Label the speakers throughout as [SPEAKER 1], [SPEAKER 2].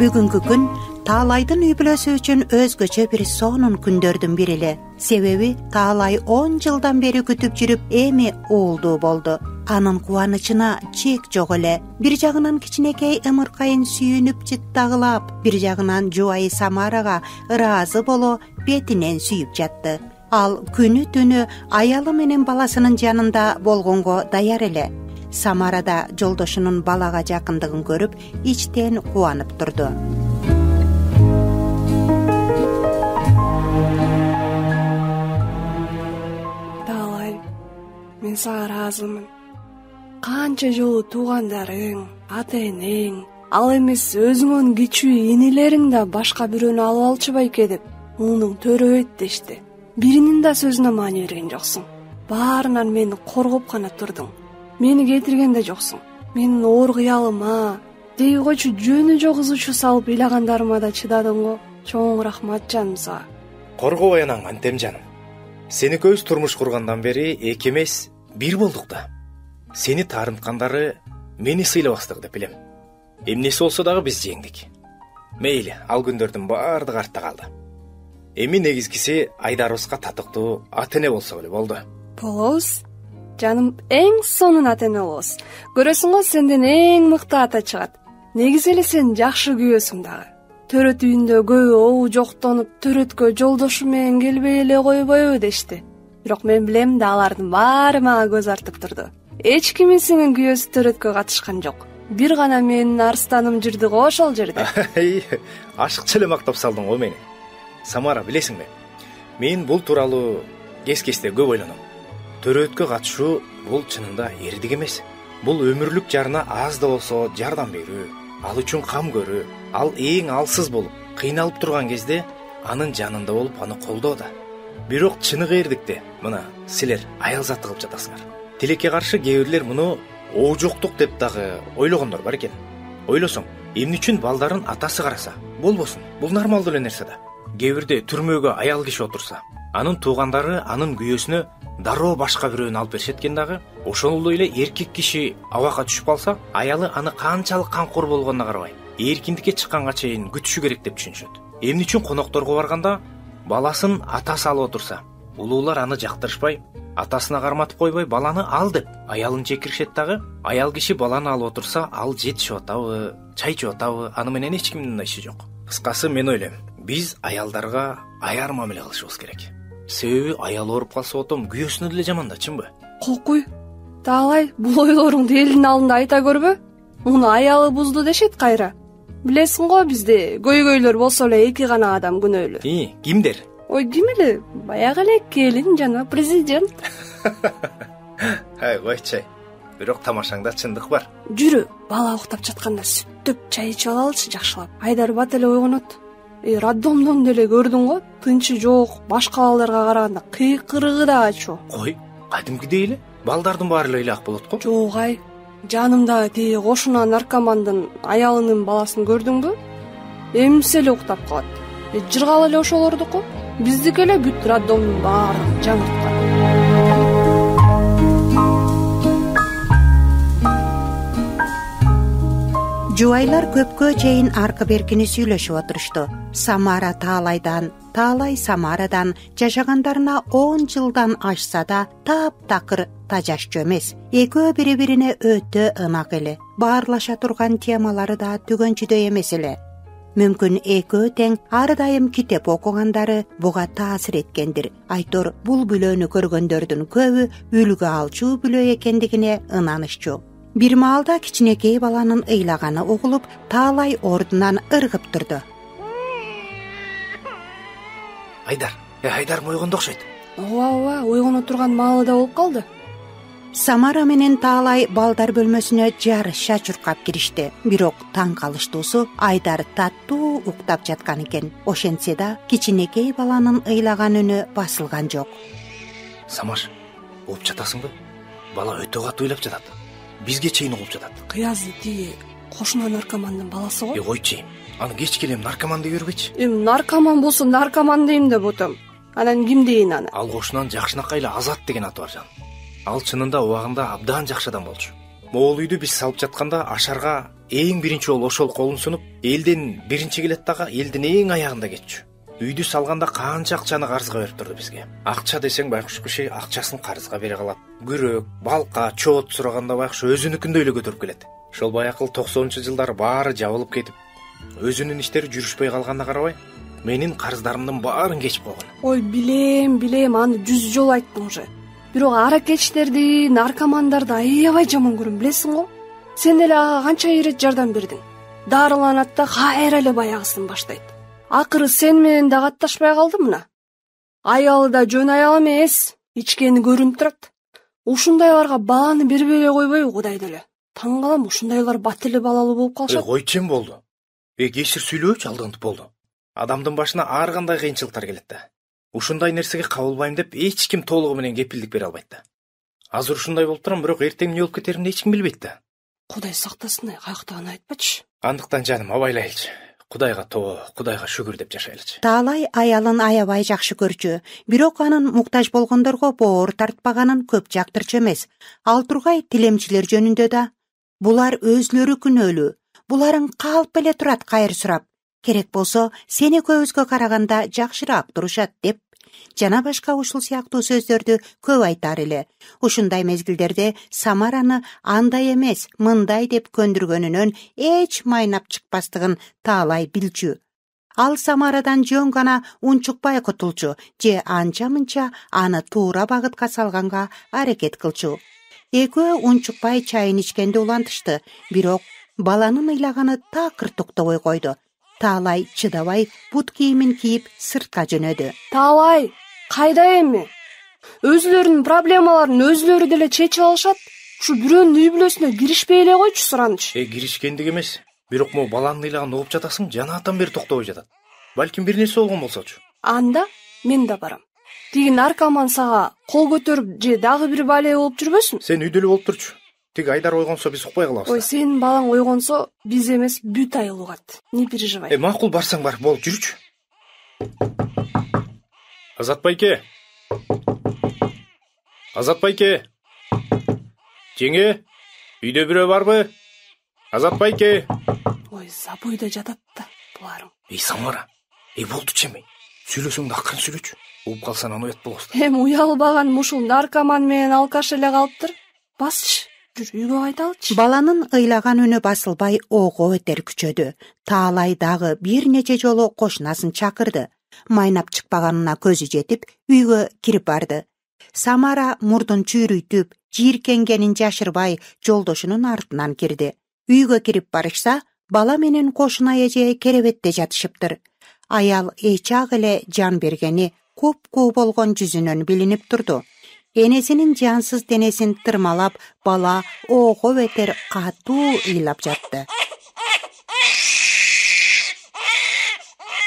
[SPEAKER 1] Бүгүнкү күн Таалайдын үй бүлөсү үчүн өзгөчө бир сонун күндөрдүн бири эле. Себеби Таалай 10 жылдан бери күтүп жүрүп эми уулдуу болду. Анын кубанычына чек жок эле. Бир жагынан кичинекей ымыркайын сүйүнүп жыттагылап, бир жагынан жубайы Самарага ыраазы боло бетинен сүйүп жатты. Ал күнү түнү аялы менен баласынын жанында болгонго даяр эле. Самара да жолдошунун балага жакындыгын көрүп, ичтен кубанып турду.
[SPEAKER 2] Таалай, мен сага ыраазымын. Канча жолу туугандарың, ата-энең, ал эмес өзүңөн кичүү инилериң да башка бирөөнү алып алчу байке деп мунун төрөйт дешти. Биринин да сөзүнө маани берген жоксуң. Баарынан мени коргоп гана турдуң. Мени кетирген да жоксуң. Менин оор кыялыма, дей койчу жөнү жок ызычуу салып ыйлагандарыма да чыдадың го. Чоң рахмат жаным сага.
[SPEAKER 3] Коргобой анаң антем жаным. Сени көз турмуш кургандан бери эки эмес бир болдук да. Сени таарынткандары мени сыйлабастык деп билем. Эмнеси болсо дагы биз жеңдик. Мейли, ал күндөрдүн баардыгы артта калды. Эми негизгиси Айдарыбызга татыктуу ата-эне болсо эле болду.
[SPEAKER 2] Болобуз. Жаным, эң сонун ата-эне болобуз. Көрөсүң го, сенден эң мыкты ата чыгат. Негизи эле сен жакшы күйөөсүң дагы. Төрөт үйүндө көбү обу жоктонуп, төрөткө жолдошу менен келбей эле койбойбу дешти. Бирок мен билем да алардын баары мага көз артып турду. Эч кимисинин күйөөсү төрөткө катышкан жок. Бир гана менин арстаным жүрдү го ошол жерде.
[SPEAKER 3] Ашыкча эле мактап салдың го мени. Самара, билесиңби? Мен бул тууралуу кес-кесте көп ойлоном. Төрөткө катышуу бул чынында эрдик эмес. Бул өмүрлүк жарына аз да болсо жардам берүү, ал үчүн кам көрүү, ал эң алсыз болуп, кыйналып турган кезде анын жанында болуп аны колдоо да. Бирок чыныгы эрдикте мына силер аял заты кылып жатасыңар. Тилекке каршы кээ бирлер муну оожоктук деп дагы ойлогондор бар экен. Ойлосоң, эмне үчүн балдарын атасы караса? Болбосун, бул нормалдуу эле нерсе да. Кээ бирде түрмөгө аял киши отурса, анын туугандары анын күйөөсүнө дароо башка бирөөнү алып беришет экен дагы. Ошондой эле эркек киши абакка түшүп калса, аялы аны канчалык камкор болгонуна карабай, эркиндикке чыкканга чейин күтүшү керек деп түшүнүшөт. Эмне үчүн конокторго барганда баласын атасы алып отурса, улуулар аны жактырышпай, атасына карматып койбой, баланы ал деп аялын чекиришет дагы. Аял киши баланы алып отурса, ал жетишип атабы, чай ичип атабы, аны менен эч кимдин да иши жок. Кыскасы, мен ойлойм, биз аялдарга аяр мамиле кылышыбыз керек. Себеби аял ооруп калса отом күйөөсүнө деле жаман да, чынбы?
[SPEAKER 2] Кокуй, Таалай, бул ойлоруңду элдин алдында айта көрбө. Муну аялы бузду дешет кайра. Билесиң го, бизде көйгөйлөр болсо эле эки гана адам күнөөлүү.
[SPEAKER 3] Кимдер?
[SPEAKER 2] Ой, ким эле? Баягы эле келин жана президент.
[SPEAKER 3] Койчу. Бирок тамашаңда чындык бар.
[SPEAKER 2] Жүрү, бала уктап жатканда сүттөп чай ичип алалычы жакшылап. Айдар бат эле ойгонот. Роддомдон деле көрдүң го, тынчы жок, башка балдарга караганда кыйкырыгы да ачуу.
[SPEAKER 3] Кой, кадимкидей эле балдардын баары эле ыйлак болот го.
[SPEAKER 2] Жок ай, жанымда тиги кошуна наркомандын аялынын баласын көрдүңбү? Эмсе эле уктап калат. Жыргалы эле ошолордуку. Биздики эле бүт роддомдун баарын жаңырткан.
[SPEAKER 1] Жубайлар көпкө чейин аркы беркини сүйлөшүп отурушту. Самара Таалайдан, Таалай Самарадан жашагандарына 10 жылдан ашса да таптакыр тажашчу эмес. Экөө бири-бирине өтө ынак эле. Баарлаша турган темалары да түгөнчүдөй эмес эле. Мүмкүн экөө тең ар дайым китеп окугандары буга таасир эткендир. Айтор бул бүлөнү көргөндөрдүн көбү үлгү алчу бүлө экендигине ынанышчу. Бир маалда кичинекей баланын ыйлаганы угулуп, Таалай ордунан ыргып турду.
[SPEAKER 3] Айдар ойгонду окшойт.
[SPEAKER 2] Ооба, ойгоно турган маалы да болуп калды.
[SPEAKER 1] Самара менен Таалай балдар бөлмөсүнө жарыша чуркап киришти. Бирок таң калыштуусу Айдар таттуу уктап жаткан экен. Ошентсе да кичинекей баланын ыйлаган үнү басылган жок.
[SPEAKER 3] Самаш, угуп жатасыңбы? Бала өтө катуу ыйлап жатат. Бизге чейин угуп жатат.
[SPEAKER 2] Кыязы тиги кошуна наркомандын баласы го.
[SPEAKER 3] Койчу, аны кеч келем наркоман деп жүрбөйчү.
[SPEAKER 2] Наркоман болсо наркоман дейм деп отом. Анан ким дейин аны?
[SPEAKER 3] Ал кошунан жакшынакай эле Азат деген аты бар жан. Ал чынында убагында абдан жакшы адам болчу. Могул үйдү биз салып жатканда ашарга эң биринчи жолу ошол колун сунуп, элден биринчи келет дагы, элдин эң аягында кетчү. Үйдү салганда канча акчаны карызга берип турду бизге. Акча десең байкуш киши акчасын карызга бере калат. Күрөк, балка, чоот сураганда байкуш өзүнүкүндөй эле көтөрүп келет. Ошол баякыл 90-жылдары баары жабылып кетип, өзүнүн иштери жүрүшпөй калганына карабай, менин карыздарымдын баарын кечип койгон.
[SPEAKER 2] Ой, билем, аны 100 жолу айттым уже. Бирок аракечтерди, наркомандарды аябай жаман көрөм, билесиң го? Сен эле ага канча ирет жардам бердиң. Дарыланат да кайра эле баягысын баштайт. Акыры сен менен да катташпай калды мына. Аялы да жөн аял эмес, ичкени көрүнүп турат. Ушундайларга баланы бербей эле койбойбу Кудайды эле? Таң калам, ушундайлар бат эле балалуу болуп калышат.
[SPEAKER 3] Койчем болду. Кесир сүйлөөчү алдынтып болду. Адамдын башына ар кандай кыйынчылыктар келет да. Ушундай нерсеге кабылбайм деп эч ким толугу менен кепилдик бере албайт да. Азыр ушундай болуп турам, бирок эртең эмне болуп кетеримди эч ким билбейт да.
[SPEAKER 2] Кудай сактасын, каяктагын айтпачы.
[SPEAKER 3] Андыктан жаным, абайлайлычы. Кудайга тоо, Кудайга шүгүр деп жашайлычы.
[SPEAKER 1] Таалай аялын аябай жакшы көрчү, бирок анын муктаж болгондорго боор тартпаганын көп жактырчу эмес. Ал тургай тилемчилер жөнүндө да. Булар өзлөрү күнөөлүү. Буларын калп эле турат кайыр сурап. Керек болсо, сени көбүзгө караганда жакшыраак турушат деп жана башка ушул сыяктуу сөздөрдү көп айтар эле. Ушундай мезгилдерде Самараны андай эмес, мындай деп көндүргөнүнөн эч майнап чыкпастыгын Таалай билчү. Ал Самарадан жөн гана унчукпай кутулчу же анча-мынча аны туура багытка салганга аракет кылчу. Экөө унчукпай чайын ичкенде улантышты, бирок баланын ыйлаганы такыр токтобой койду. Таалай чыдабай бут кийимин кийип сыртка жөнөдү.
[SPEAKER 2] Таалай, кайда эми? Өзүлөрүнүн проблемаларын өзүлөрү деле чечип алышат. Ушу бирөөнүн үй бүлөсүнө киришпей эле койчу сураныч.
[SPEAKER 3] Киришкендик эмес. Бирок могу баланын ыйлагын угуп жатасың, жанаатан бери токтобой жатат. Балким бир нерсе болгон болсочу.
[SPEAKER 2] Анда мен да барам. Тиги наркоман сага кол көтөрүп же дагы бир бале болуп жүрбөсүн?
[SPEAKER 3] Сен үйдө эле болуп турчу. Тиги Айдар ойгонсо биз укпай калабыз.
[SPEAKER 2] Ой, сенин балаң ойгонсо биз эмес бүт айыл угат. Не переживай.
[SPEAKER 3] Макул, барсаң бар, болуп жүрүчү. Азат байке. Азат байке. Жеңе, үйдө бирөө барбы? Азат байке.
[SPEAKER 2] Ой, забойда жатат да буларың.
[SPEAKER 3] Самара, болду чеми. Сүйлөсөң да акырын сүйлөчү. Угуп калсаң аны уят болобуз.
[SPEAKER 2] Уялбаган ушул наркоман менен алкаш эле калыптыр. Басчы. Жүр, үйгө кайталычы.
[SPEAKER 1] Баланын ыйлаган үнү басылбай ого бетер күчөдү. Таалай дагы бир нече жолу кошунасын чакырды. Майнап чыкпаганына көзү жетип, үйгө кирип барды. Самара мурдун чүйрүйтүп, жийиркенгенин жашырбай жолдошунун артынан кирди. Үйгө кирип барышса, бала менен кошуна эже керебетте жатышыптыр. Аял эчак эле жан бергени куп-куу болгон жүзүнөн билинип турду. Энесинин жансыз денесин тырмалап, бала ого бетер катуу ыйлап жатты.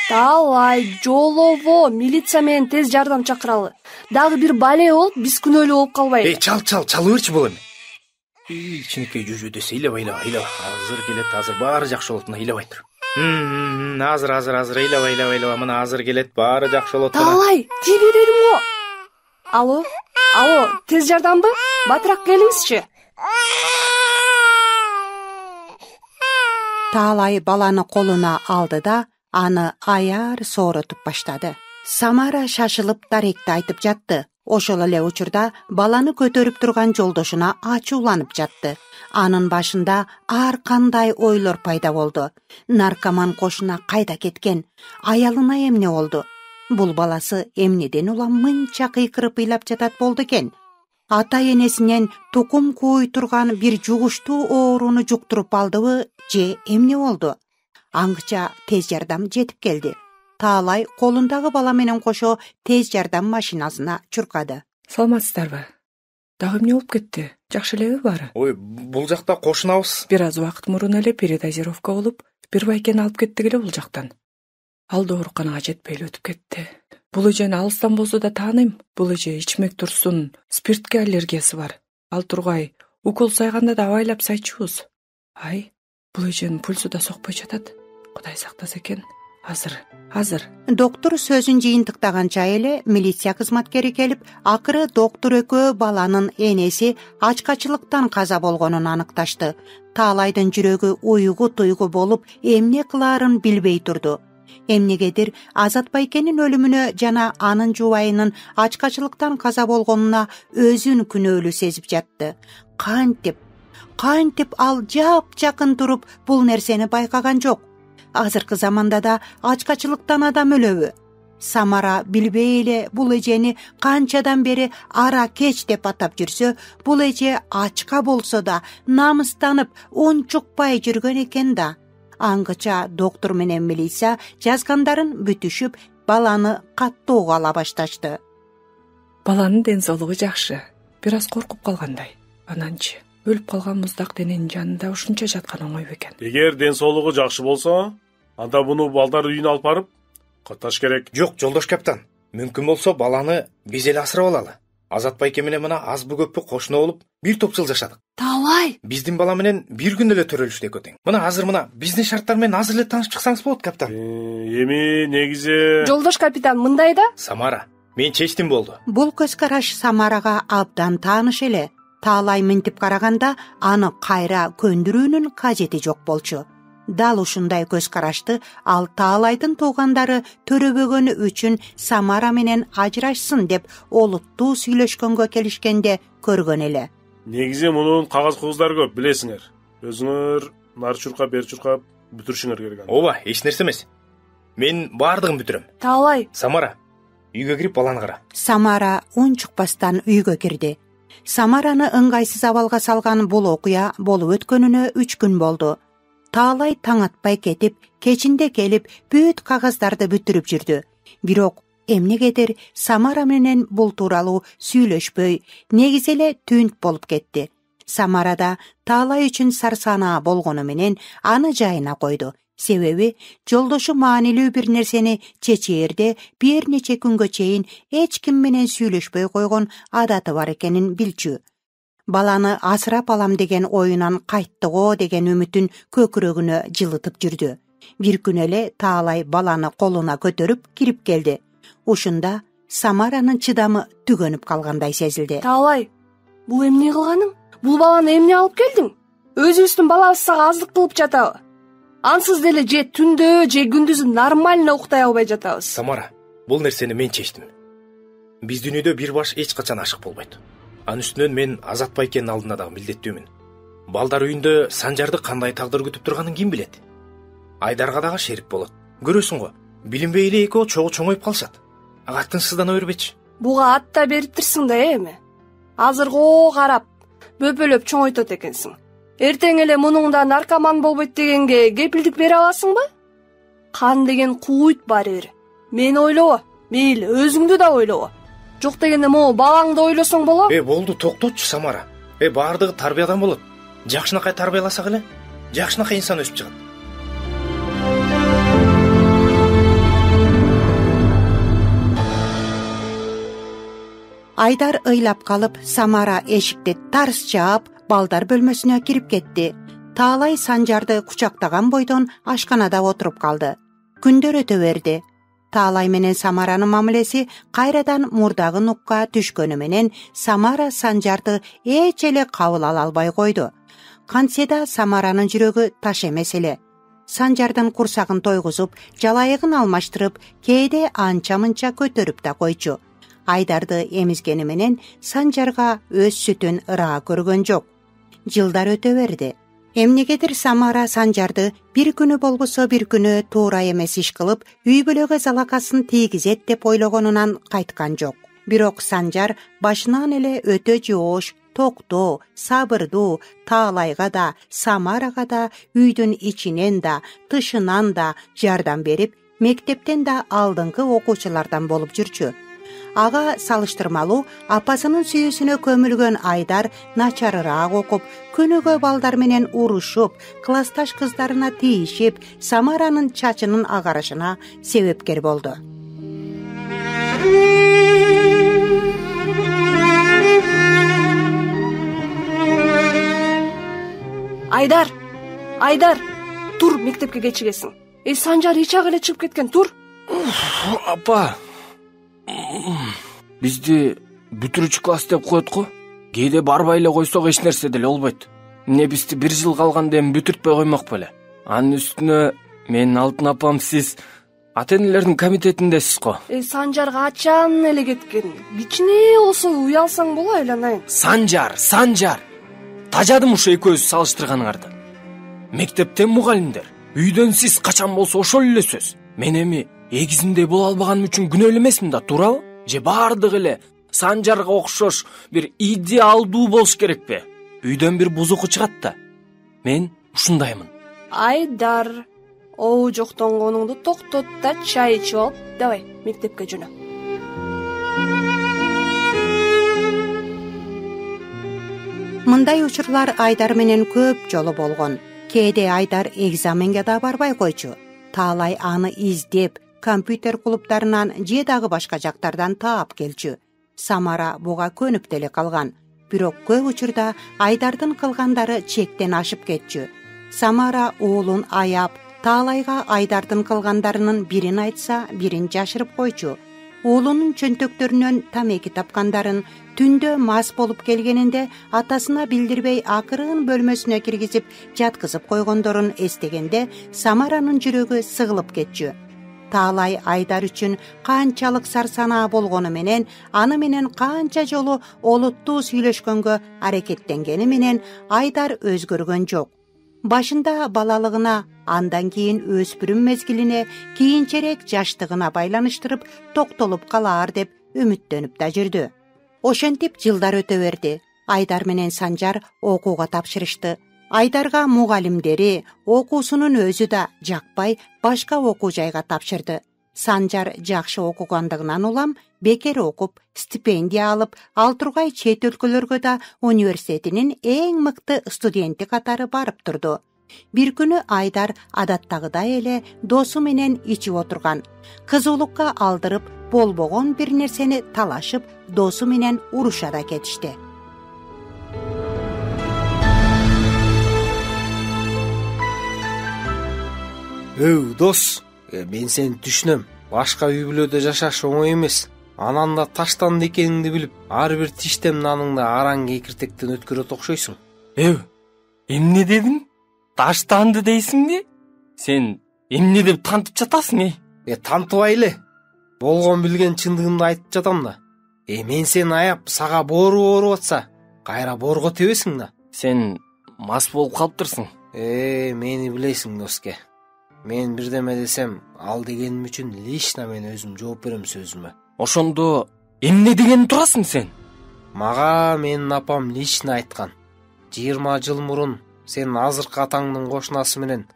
[SPEAKER 2] Таалай, жолово, милиция менен тез жардам чакыралы. Дагы бир бале болуп, биз күнөөлүү болуп калбайлы.
[SPEAKER 3] Чал берчи болом. Ичинекей жүзү десе ыйлабай. Азыр келет, азыр баары жакшы болот, мына ыйлабай тур. Азыр ыйлаба, мына азыр келет, баары жакшы болот.
[SPEAKER 2] Таалай, тиги дедим го. Алло, тез жардамбы? Батыраак келиңизчи.
[SPEAKER 1] Таалай баланы колуна алды да, аны аяр сооротуп баштады. Самара шашылып даректи айтып жатты. Ошол эле учурда баланы көтөрүп турган жолдошуна ачууланып жатты. Анын башында ар кандай ойлор пайда болду. Наркоман кошуна кайда кеткен? Аялына эмне болду? Бул баласы эмнеден улам мынча кыйкырып ыйлап жатат болду экен? Ата-энесинен тукум кууй турган бир жугуштуу ооруну жуктуруп алдыбы же эмне болду? Аңгыча тез жардам жетип келди. Таалай колундагы бала менен кошо тез жардам машинасына чуркады.
[SPEAKER 4] Саламатсыздарбы? Дагы эмне болуп кетти? Жакшы элеби баары?
[SPEAKER 3] Ой, бул жакта кошунабыз.
[SPEAKER 4] Бир аз убакыт мурун эле передозировка болуп, бир байкени алып кеттик эле бул жактан. Ал дооруканага жетпей эле өтүп кетти. Бул эжени алыстан болсо да тааныйм. Бул эже ичмек турсун, спиртке аллергиясы бар. Ал тургай укол сайганда да абайлап сайчубуз. Бул эженин пульсу да сокпой жатат. Кудай сактаса экен. азыр.
[SPEAKER 1] Доктор сөзүн жыйынтыктаганча эле милиция кызматкери келип, акыры доктор экөө баланын энеси ачкачылыктан каза болгонун аныкташты. Таалайдын жүрөгү уйгу болуп, эмне кылаарын билбей турду. Эмнегедир Азат байкенин өлүмүнө жана анын жубайынын ачкачылыктан каза болгонуна өзүн күнөөлүү сезип жатты. Кантип ал жакын туруп бул нерсени байкаган жок. Азыркы заманда да ачкачылыктан адам өлөбү? Самара билбей эле бул эжени канчадан бери ара кеч деп атап жүрсө, бул эже ачка болсо да намыстанып унчукпай жүргөн экен да. Аңгыча доктор менен милиция жазгандарын бүтүшүп, баланы каттуу ала башташты.
[SPEAKER 4] Баланын ден соолугу жакшы, бир аз коркуп калгандай. Ананчы өлүп калган муздак дененин жанында ушунча жаткан оңой бекен.
[SPEAKER 5] Эгер ден соолугу жакшы болсо, анда буну балдар үйүнө алып барып катташ керек.
[SPEAKER 3] Жок, жолдош капитан. Мүмкүн болсо баланы биз эле асырап алалы. Азат байке менен мына азбы көппү кошуна болуп, бир топ жыл жашадык.
[SPEAKER 2] Таалай.
[SPEAKER 3] Биздин бала менен бир күн эле төрөлүштү экөө тең. Мына азыр биздин шарттар менен азыр эле таанышып чыксаңыз болот, капитан.
[SPEAKER 5] Эми негизи
[SPEAKER 2] Жолдош капитан, мындай да?
[SPEAKER 3] Самара, мен чечтим болду.
[SPEAKER 1] Бул көз караш Самарага абдан тааныш эле. Таалай мынтип караганда аны кайра көндүрүүнүн кажети жок болчу. Дал ушундай көз карашты ал Таалайдын туугандары төрөбөгөнү үчүн Самара менен ажырашсын деп олуттуу сүйлөшкөнгө келишкенде көргөн эле.
[SPEAKER 5] негизи мунун кагаз кугуздары көп, билесиңер. Өзүңөр нар чуркап, бер чуркап бүтүрүшүңөр керек.
[SPEAKER 3] Ооба, эч нерсе эмес. Мен баардыгын бүтүрөм.
[SPEAKER 2] Таалай.
[SPEAKER 3] Самара, үйгө кирип баланы кара.
[SPEAKER 1] Самара унчукпастан үйгө кирди. Самараны ыңгайсыз абалга салган бул окуя болуп өткөнүнө 3 күн болду. Таалай таң атпай кетип, кечинде келип, бүт кагаздарды бүтүрүп жүрдү. Бирок эмнегедир Самара менен бул тууралуу сүйлөшпөй, негизи эле түнт болуп кетти. Самара да Таалай үчүн сарсанаа болгону менен аны жайына койду. Себеби жолдошу маанилүү бир нерсени чечээрде бир нече күнгө чейин эч ким менен сүйлөшпөй койгон адаты бар экенин билчү. Баланы асырап алам деген оюнан кайттыго деген үмүтүн көкүрөгүнө жылытып жүрдү. Бир күн эле Таалай баланы колуна көтөрүп кирип келди. Ушунда Самаранын чыдамы түгөнүп калгандай сезилди.
[SPEAKER 2] Таалай, бул эмне кылганың? Бул баланы эмне алып келдиң? Өзүбүздүн балабыз сага аздык кылып жатабы? Ансыз деле же түндө, же күндүзү нормально уктай албай жатабыз.
[SPEAKER 3] Самара, бул нерсени мен чечтим. Биз дүйнөдө бир баш эч качан ашык болбойт. Анын үстүнөн мен Азат байкенин алдында дагы милдеттүүмүн. Балдар үйүндө Санжарды кандай тагдыр күтүп турганын ким билет? Айдарга дагы шерик болот. Көрөсүң го, билинбей эле экөө чоңоюп калышат. Ага тынчсыздана бербечи.
[SPEAKER 2] Буга ат да бериптирсиң да эми. Азырго карап, бөпөлөп чоңойтот экенсиң. Эртең эле мунуңда наркоман болбойт дегенге кепилдик бере аласыңбы? Кан деген куйт барыбир. Мени ойлобо, мейли өзүңдү да ойлобо. Жок дегенде могу балаңды ойлосоң болот.
[SPEAKER 3] Болду, токтотчу Самара. Баардыгы тарбиядан болот. Жакшынакай тарбияласак эле, жакшынакай инсан өсүп чыгат.
[SPEAKER 1] Айдар ыйлап калып, Самара эшикти тарс жаап, балдар бөлмөсүнө кирип кетти. Таалай Санжарды кучактаган бойдон ашканада отуруп калды. Күндөр өтө берди. Таалай менен Самаранын мамилеси кайрадан мурдагы нукка түшкөнү менен Самара Санжарды эч эле кабыл ала албай койду. Кантсе да Самаранын жүрөгү таш эмес эле. Санжардын курсагын тойгузуп, жалайыгын алмаштырып, кээде анча-мынча көтөрүп да койчу. Айдарды эмизгени менен Санжарга өз сүтүн ыраа көргөн жок. Жылдар өтө берди. Эмнегедир Самара Санжарды бир күнү болбосо бир күнү туура эмес иш кылып, үй бүлөгө залакасын тийгизет деп ойлогонунан кайткан жок. Бирок Санжар башынан эле өтө жоош, токтоо, сабырдуу, Таалайга да, Самарага да, үйдүн ичинен да, тышынан да жардам берип, мектептен да алдыңкы окуучулардан болуп жүрчү. Ага салыштырмалуу апасынын сүйүүсүнө көмүлгөн Айдар начарыраак окуп, күнүгө балдар менен урушуп, классташ кыздарына тийишип, Самаранын чачынын агарышына себепкер болду.
[SPEAKER 2] Айдар, тур, мектепке кечигесиң. Санжар ичак эле чыгып кеткен. Тур.
[SPEAKER 6] Апа, бизди бүтүрүүчү класс деп коет го. Кээде барбай эле койсок эч нерсе деле болбойт. Эмне бизди 1 жыл калганда эми бүтүртпөй коймок беле? Анын үстүнө менин алтын апам сиз ата энелердин комитетиндесиз го.
[SPEAKER 2] Санжар качан эле кеткен? Кичине болсо уялсаң боло айланайын.
[SPEAKER 6] Санжар. Тажадым ушу экөөбүз салыштырганыңарды. Мектепте мугалимдер, үйдөн сиз качан болсо ошол эле сөз. Мен эми эгизимдей боло албаганым үчүн күнөөлүү эмесмин да, туурабы? Же баардыгы эле Санжарга окшош бир идеалдуу болуш керекпи? Үйдөн бир бузуку чыгат да. Мен ушундаймын.
[SPEAKER 2] Айдар, оу жоктонгонуңду токтот да чай ичип алып, давай мектепке жөнө.
[SPEAKER 1] Мындай учурлар Айдар менен көп жолу болгон. Кээде Айдар экзаменге да барбай койчу. Таалай аны издеп, компьютер клубтарынан же дагы башка жактардан таап келчү. Самара буга көнүп деле калган. Бирок көп учурда Айдардын кылгандары чектен ашып кетчү. Самара уулун аяп, Таалайга Айдардын кылгандарынын бирин айтса, бирин жашырып койчу. Уулунун чөнтөктөрүнөн тамеки тапкандарын, түндө мас болуп келгенинде атасына билдирбей акырын бөлмөсүнө киргизип, жаткызып койгондорун эстегенде Самаранын жүрөгү сыгылып кетчү. Таалай Айдар үчүн канчалык сарсанаа болгону менен, аны менен канча жолу олуттуу сүйлөшкөнгө аракеттенгени менен Айдар өзгөргөн жок. Башында балалыгына, андан кийин өспүрүм мезгилине, кийинчерээк жаштыгына байланыштырып токтолуп калаар деп үмүттөнүп да жүрдү. Ошентип жылдар өтө берди. Айдар менен Санжар окууга тапшырышты. Айдарга мугалимдери, окуусунун өзү да жакпай башка окуу жайга тапшырды. Санжар жакшы окугандыгынан улам бекер окуп, стипендия алып, ал тургай чет өлкөлөргө да университетинин эң мыкты студенти катары барып турду. Бир күнү Айдар адаттагыдай эле досу менен ичип отурган. Кызуулукка алдырып, болбогон бир нерсени талашып, досу менен уруша да кетишти.
[SPEAKER 6] Дос, мен сени түшүнөм. Башка үй бүлөдө жашаш оңой эмес. Анан да таштанды экениңди билип, ар бир тиштем наныңды араң кекиртектен өткөрөт окшойсуң. Эмне дедиң? Таштанды дейсиңби? Сен эмне деп тантып жатасың, Тантыбай эле. Болгон билген чындыгымды айтып жатам да. Мен сени аяп, сага боору ооруп атса, кайра боорго тебесиң да. Сен мас болуп калыптырсың. Мени билесиң, доске. Мен бирдеме десем, ал дегеним үчүн лично мен өзүм жооп берем сөзүмө. Ошондо эмне деген турасың сен? Мага менин апам лично айткан. 20 жыл мурун сен азыркы атаңдын кошунасы менен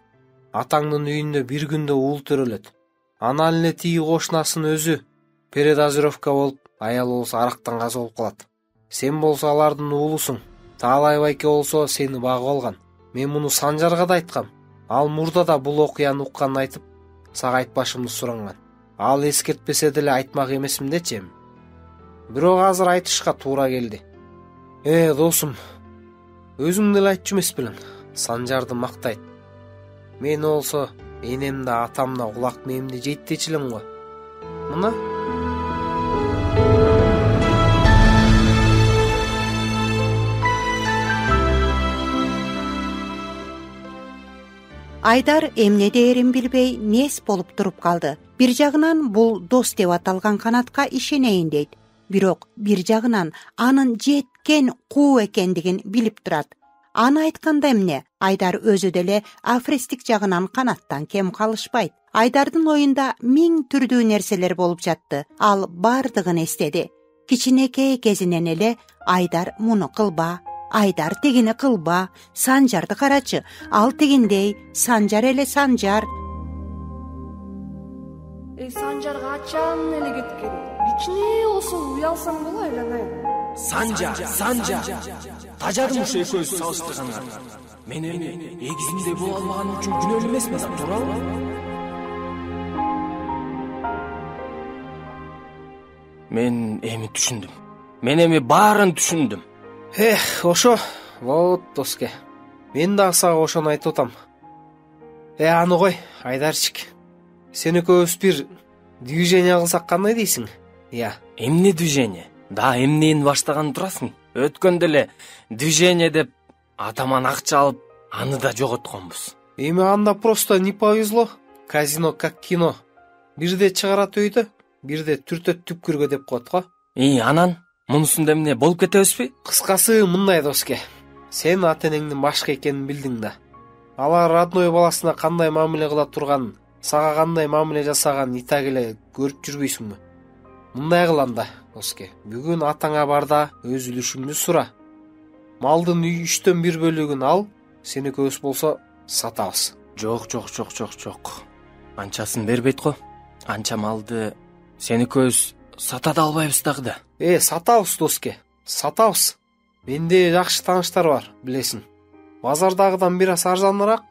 [SPEAKER 6] атаңдын үйүндө бир күндө уул төрөлөт. Анан эле тиги кошунасынын өзү передозировка болуп, аял болсо арактан каза болуп калат. Сен болсо алардын уулусуң. Таалай байке болсо сени багып алган. Мен муну Санжарга да айткам. Ал мурда да бул окуяны укканын айтып, сага айтпашымды суранган. Ал эскертпесе деле айтмак эмесминдечи эми. Бирок азыр айтышка туура келди. Досум, өзүң деле айтчу эмес белең? Санжарды мактайт. Мен болсо энем да атам да кулак мээмди жейт дечи элем го. Мына
[SPEAKER 1] Айдар эмне дээрин билбей нес болуп туруп калды. Бир жагынан бул дос деп аталган канатка ишенейин дейт. Бирок бир жагынан анын жеткен куу экендигин билип турат. Аны айтканда эмне? Айдар өзү деле афристик жагынан канаттан кем калышпайт. Айдардын оюнда 1000 түрдүү нерселер болуп жатты. Ал бардыгын эстеди. Кичинекей кезинен эле Айдар муну кылба, Айдар тигини кылба, Санжарды карачы, ал тигиндей, Санжар эле Санжар.
[SPEAKER 2] Санжар качан эле кеткен? Кичине болсо уялсаң боло айланайын.
[SPEAKER 6] Санжар. Тажадым ушу экөөбүз салыштыргандар. Мен эми эгизимдей боло албаганым үчүн күнөөлүү эмесмин, туурабы? Мен эми түшүндүм. Мен эми баарын түшүндүм. Ошо, вот доске. Мен да сага ошону айтып атам. Аны кой, Айдарчик. Сен экөөбүз бир движение кылсак кандай дейсиң?
[SPEAKER 7] Эмне движение? Да эмнени баштаган турасың? Өткөндө эле движение деп атаман акча алып, аны да жоготконбуз.
[SPEAKER 6] Анда просто не повезло. Казино как кино. Бирде чыгарат өйдө, бирде түртөт түпкүргө деп коет го.
[SPEAKER 7] Анан мунусунда эмне болуп кетебизби?
[SPEAKER 6] Кыскасы мындай доске. Сен ата энеңдин башка экенин билдиң да. Алар родной баласына кандай мамиле кыла турган, сага кандай мамиле жасаган и так эле көрүп жүрбөйсүңбү? Мындай кыл анда, доске. Бүгүн атаңа бар да өз үлүшүңдү сура. Малдын 3/1 бөлүгүн ал, сен экөөбүз болсо сатабыз.
[SPEAKER 7] Жок. Анчасын бербейт го. Анча малды сен экөөбүз сата да албайбыз дагы да.
[SPEAKER 6] Сатабыз, доске. Сатабыз. Менде жакшы тааныштар бар, билесиң. Базардагыдан бир аз арзаныраак,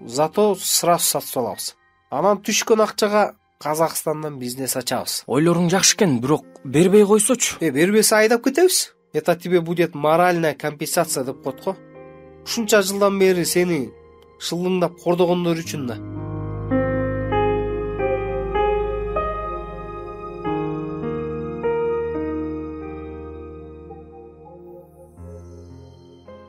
[SPEAKER 6] зато сразу сатып алабыз. Анан түшкөн акчага Казакстандан бизнес ачабыз.
[SPEAKER 7] Ойлоруң жакшы экен, бирок бербей койсочу.
[SPEAKER 6] Бербесе айдап кетебиз. Это тебе будет моральная компенсация деп коет го. Ушунча жылдан бери сени шылдыңдап кордогондор үчүн да.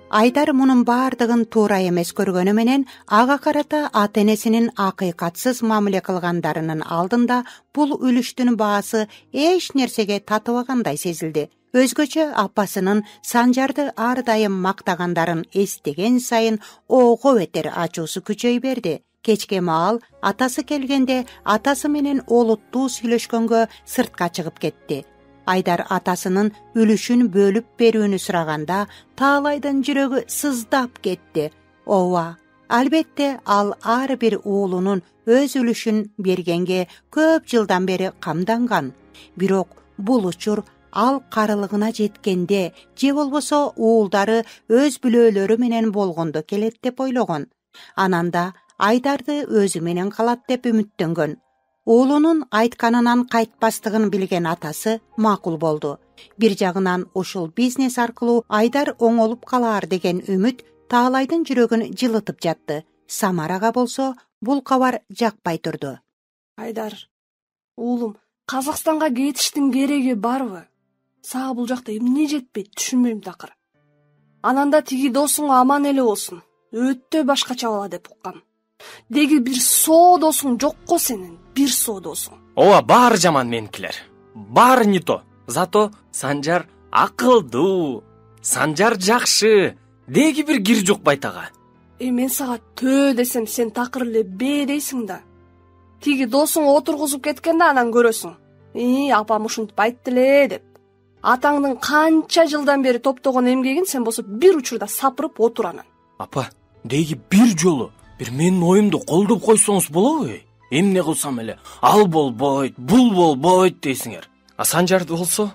[SPEAKER 1] Айдар мунун баардыгын туура эмес көргөнү менен ага карата ата энесинин акыйкатсыз мамиле кылгандарынын алдында бул үлүштүн баасы эч нерсеге татыбагандай сезилди. Өзгөчө апасынын Санжарды ар дайым мактагандарын эстеген сайын ого бетер ачуусу күчөй берди. Кечке маал атасы келгенде атасы менен олуттуу сүйлөшкөнгө сыртка чыгып кетти. Айдар атасынын үлүшүн бөлүп берүүнү сураганда Таалайдын жүрөгү сыздап кетти. Ооба, албетте ал ар бир уулунун өз үлүшүн бергенге көп жылдан бери камданган. Бирок бул учур ал карылыгына жеткенде же болбосо уулдары өз бүлөлөрү менен болгондо келет деп ойлогон. Ананда Айдарды өзү менен калат деп үмүттөнгөн. Уулунун айтканынан кайтпастыгын билген атасы макул болду. Бир жагынан ушул бизнес аркылуу Айдар оңолуп калаар деген үмүт Таалайдын жүрөгүн жылытып жатты. Самарага болсо бул кабар жакпай турду.
[SPEAKER 2] Айдар, уулум, Казакстанга кетиштин кереги барбы? Сага бул жакта эмне жетпейт, түшүнбөйм такыр. Ананда тиги досуң аман эле болсун. Өтө башкача бала деп уккам. Деги бир соо досуң жокко сенин, бир соо досуң.
[SPEAKER 7] Ооба, баары жаман меникилер. Баары не то. Зато Санжар акылдуу. Санжар жакшы. Деги бир кири жок байтага.
[SPEAKER 2] Мен сага төө десем сен такыр эле бээ дейсиң да. Тиги досуң отургузуп кеткенде анан көрөсүң. Апам ушинтип айтты эле деп. Атаңдын канча жылдан бери топтогон эмгегин сен болсо бир учурда сапырып отур анан.
[SPEAKER 7] Апа, деги бир жолу бир менин оюмду колдоп койсоңуз болобу? Эмне кылсам эле ал болбойт, бул болбойт дейсиңер. А Санжарды болсо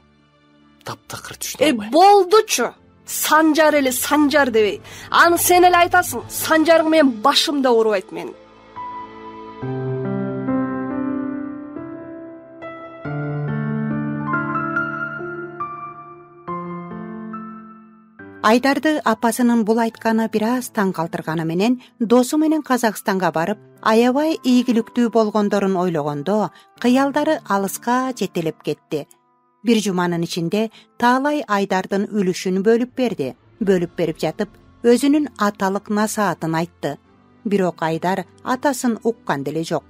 [SPEAKER 7] таптакыр түшүнө албайм.
[SPEAKER 2] Болдучу. Санжар эле Санжар дебей. Аны сен эле айтасың. Санжарың менен башым да оорубайт менин.
[SPEAKER 1] Айдарды апасынын бул айтканы бир аз таң калтырганы менен досу менен Казакстанга барып, аябай ийгиликтүү болгондорун ойлогондо, кыялдары алыска жетелеп кетти. Бир жуманын ичинде Таалай Айдардын үлүшүн бөлүп берди. Бөлүп берип жатып, өзүнүн аталык насаатын айтты. Бирок Айдар атасын уккан деле жок.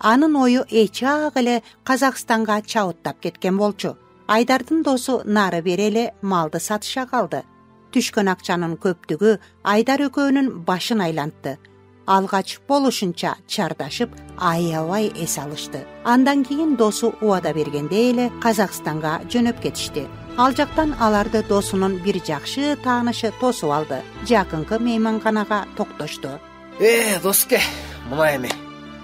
[SPEAKER 1] Анын ою эчак эле Казакстанга чабыттап кеткен болчу. Айдардын досу нары бери эле малды сатыша калды. Түшкөн акчанын көптүгү Айдар экөөнүн башын айлантты. Алгач болушунча чардашып, аябай эс алышты. Андан кийин досу убада бергенде эле Казакстанга жөнөп кетишти. Ал жактан аларды досунун бир жакшы таанышы тосуп алды. Жакынкы мейманканага токтошту.
[SPEAKER 6] Доске, мына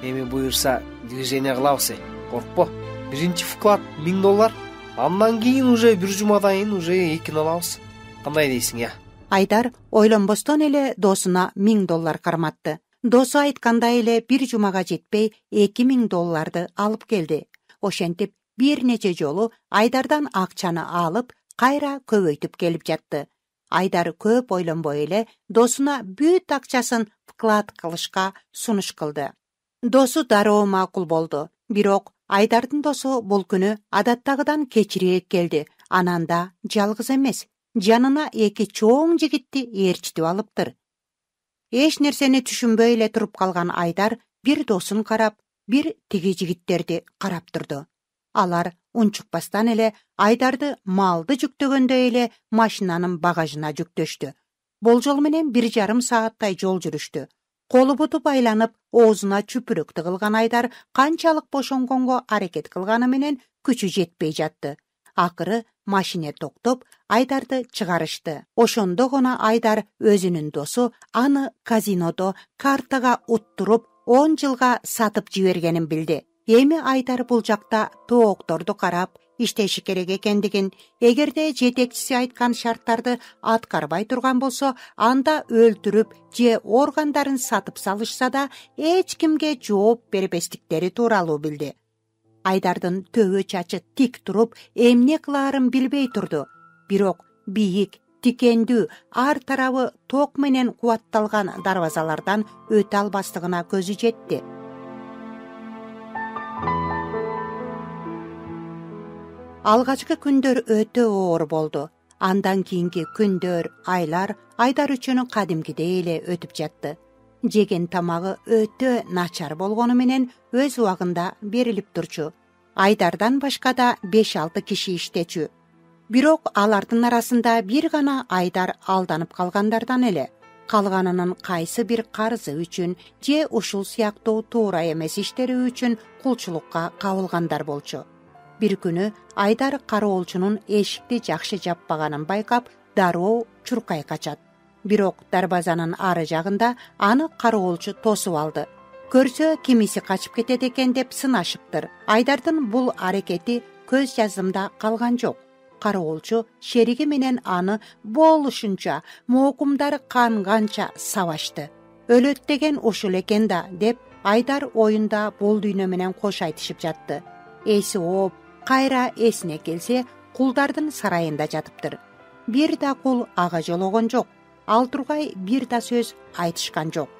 [SPEAKER 6] эми буюрса движение кылабыз. Коркпо. Биринчи вклад $1000. Андан кийин уже бир жумадан кийин уже экин алабыз. Кандай дейсиң,
[SPEAKER 1] Айдар ойлонбостон эле досуна $1000 карматты. Досу айткандай эле бир жумага жетпей $2000 алып келди. Ошентип бир нече жолу Айдардан акчаны алып, кайра көбөйтүп келип жатты. Айдар көп ойлонбой эле досуна бүт акчасын вклад кылышка сунуш кылды. Досу дароо макул болду. Бирок Айдардын досу бул күнү адаттагыдан кечирээк келди. Анан да жалгыз эмес, жанына 2 чоң жигитти ээрчитип алыптыр. Эч нерсени түшүнбөй эле туруп калган Айдар бир досун карап, бир тиги жигиттерди карап турду. Алар унчукпастан эле Айдарды малды жүктөгөндөй эле машинанын багажына жүктөштү. Болжол менен 1,5 сааттай жол жүрүштү. Колу буту байланып, оозуна чүпүрөк тыгылган Айдар канчалык бошонгонго аракет кылганы менен күчү жетпей жатты. Акыры машине токтоп, Айдарды чыгарышты. Ошондо гана Айдар өзүнүн досу аны казинодо картага уттуруп 10 жылга сатып жибергенин билди. Эми Айдар бул жакта тоокторду карап, иштеши керек экендигин, эгерде жетекчиси айткан шарттарды аткарбай турган болсо, анда өлтүрүп же органдарын сатып салышса да эч кимге жооп бербестиктери тууралуу билди. Айдардын төбө чачы тик туруп, эмне кылаарын билбей турду. Бирок бийик, тикендүү, ар тарабы ток менен кубатталган дарбазалардан өтө албастыгына көзү жетти. Алгачкы күндөр өтө оор болду. Андан кийинки күндөр, айлар Айдар үчүн кадимкидей эле өтүп жатты. Жеген тамагы өтө начар болгону менен өз убагында берилип турчу. Айдардан башка да 5-6 киши иштечү. Бирок алардын арасында бир гана Айдар алданып калгандардан эле. Калганынын кайсы бир карызы үчүн же ушул сыяктуу туура эмес иштери үчүн кулчулукка кабылгандар болчу. Бир күнү Айдар кароолчунун эшикти жакшы жаппаганын байкап, дароо чуркай качат. Бирок дарбазанын ары жагында аны кароолчу тосуп алды. Көрсө кимиси качып кетет экен деп сынашыптыр. Айдардын бул аракети көз жазымда калган жок. Кароолчу шериги менен аны болушунча, моокумдары канганча сабашты. Өлөт деген ушул экен да деп Айдар оюнда бул дүйнө менен кош айтышып жатты. Эси ооп, кайра эсине келсе, кулдардын сарайында жатыптыр. Бир да кул ага жологон жок. Ал тургай бир да сөз айтышкан жок.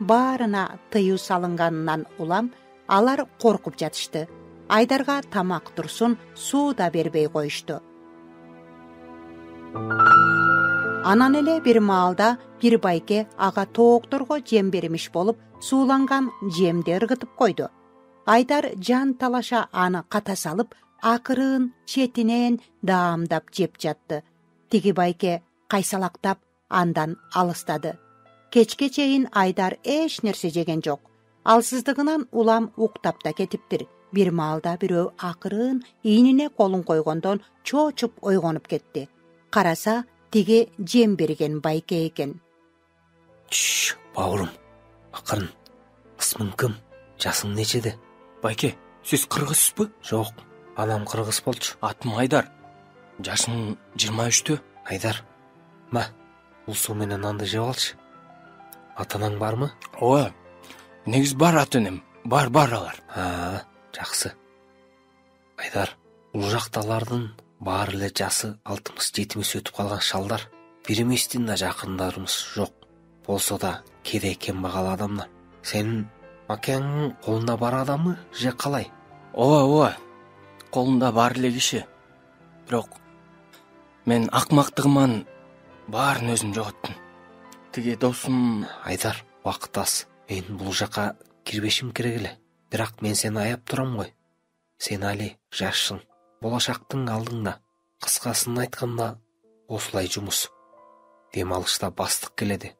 [SPEAKER 1] Баарына тыюу салынганынан улам алар коркуп жатышты. Айдарга тамак турсун, суу да бербей коюшту. Анан эле бир маалда бир байке ага тоокторго жем бермиш болуп, сууланган жемди ыргытып койду. Айдар жан талаша аны ката салып, акырын четинен даамдап жеп жатты. Тиги байке кайсалактап андан алыстады. Кечке чейин Айдар эч нерсе жеген жок. Алсыздыгынан улам уктап да кетиптир. Бир маалда бирөө акырын ийнине колун койгондон чоочуп ойгонуп кетти. Караса, тиги жем берген байке экен.
[SPEAKER 6] Бауырым, акырын. Ысмың ким? Жасың нечеде?
[SPEAKER 7] Байке, сиз кыргызсызбы?
[SPEAKER 6] Жок, анам кыргыз болчу.
[SPEAKER 7] Атым Айдар. Жашың 23-тө.
[SPEAKER 6] Айдар, ма, бул суу менен нанды жеп алчы. Атанаң бармы?
[SPEAKER 7] Ооба. Негиз бар ата-энем. Бар алар.
[SPEAKER 6] Жакшы. Айдар, бул жакталардын баары эле жасы 60-70 өтүп калган шалдар. Бир эместин да жакындарыбыз жок. Болсо да кээде кембагал адамдар. Сенин акеңдин колунда бар адамы же калай?
[SPEAKER 7] Ооба. Колунда бар эле киши. Бирок мен акмактыгыман баарын өзүм жоготтум. Тиги досум...
[SPEAKER 6] Айдар, убакыт аз. Мен бул жака кирбешим керек эле. Бирок мен сени аяп турам го. Сен али жашсың. Болашактын алдыңда. Кыскасын айтканда, осулай жумуш. Дем алышта бастык келеди.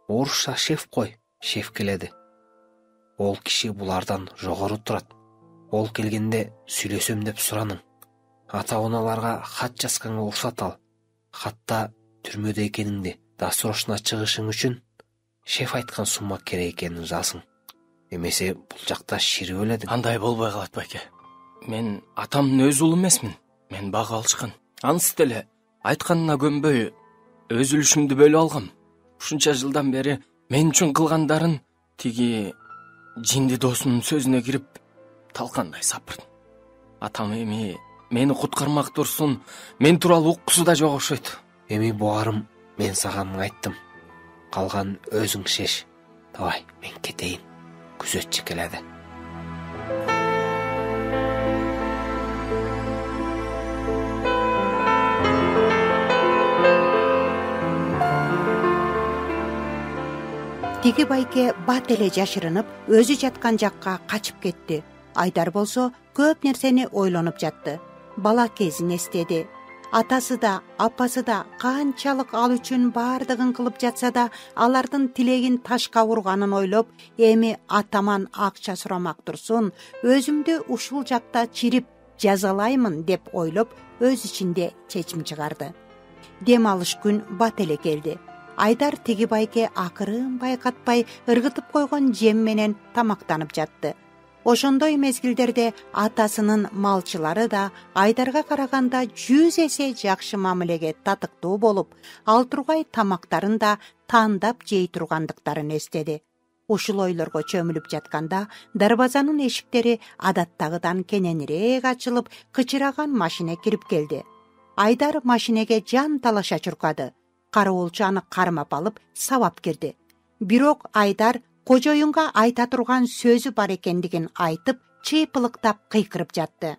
[SPEAKER 6] Орусча шеф кой, шеф келеди. Ол киши булардан жогору турат. Ол келгенде сүйлөсөм деп сураның. Ата-оналарга хат жазганга уруксат ал. Хатта түрмөдө экениңди, досрочно чыгышың үчүн шеф айткан сумма керек экенин жазың. Эмесе бул жакта ширип өлөдүң.
[SPEAKER 7] Андай болбой калат байке. Мен атамдын өз уулу эмесмин. Мен багып алышкан. Анысы деле айтканына көнбөй өз үлүшүмдү бөлүп алгам. Ушунча жылдан бери мен үчүн кылгандарын тиги жинди досунун сөзүнө кирип талкандай сапырдым. Атам эми мени куткармак турсун, мен тууралуу уккусу да жок окшойт.
[SPEAKER 6] Эми буарым мен саған айттым. Қалған өзің шеш. Давай, мен кетейін. Күзетші келеді.
[SPEAKER 1] Тиги байке бат эле жашырынып, өзү жаткан жакка качып кетти. Айдар болсо көп нерсени ойлонуп жатты. Бала кезин эстеди. Атасы да, апасы да канчалык ал үчүн бардыгын кылып жатса да, алардын тилегин ташка урганын ойлоп, эми атаман акча сурамак турсун, өзүмдү ушул жакта чирип жазалаймын деп ойлоп, өз ичинде чечим чыгарды. Дем алыш күн бат эле келди. Айдар тиги байке акырын байкатпай ыргытып койгон жем менен тамактанып жатты. Ошондой мезгилдерде атасынын малчылары да Айдарга караганда 100 эсе жакшы мамилеге татыктуу болуп, ал тургай тамактарын да тандап жей тургандыктарын эстеди. Ушул ойлорго чөмүлүп жатканда дарбазанын эшиктери адаттагыдан кененирээк ачылып, кычыраган машине кирип келди. Айдар машинеге жан талаша чуркады. Кароолчу аны кармап алып сабап кирди. Бирок Айдар кожоюнга айта турган сөзү бар экендигин айтып, чыйпылыктап кыйкырып жатты.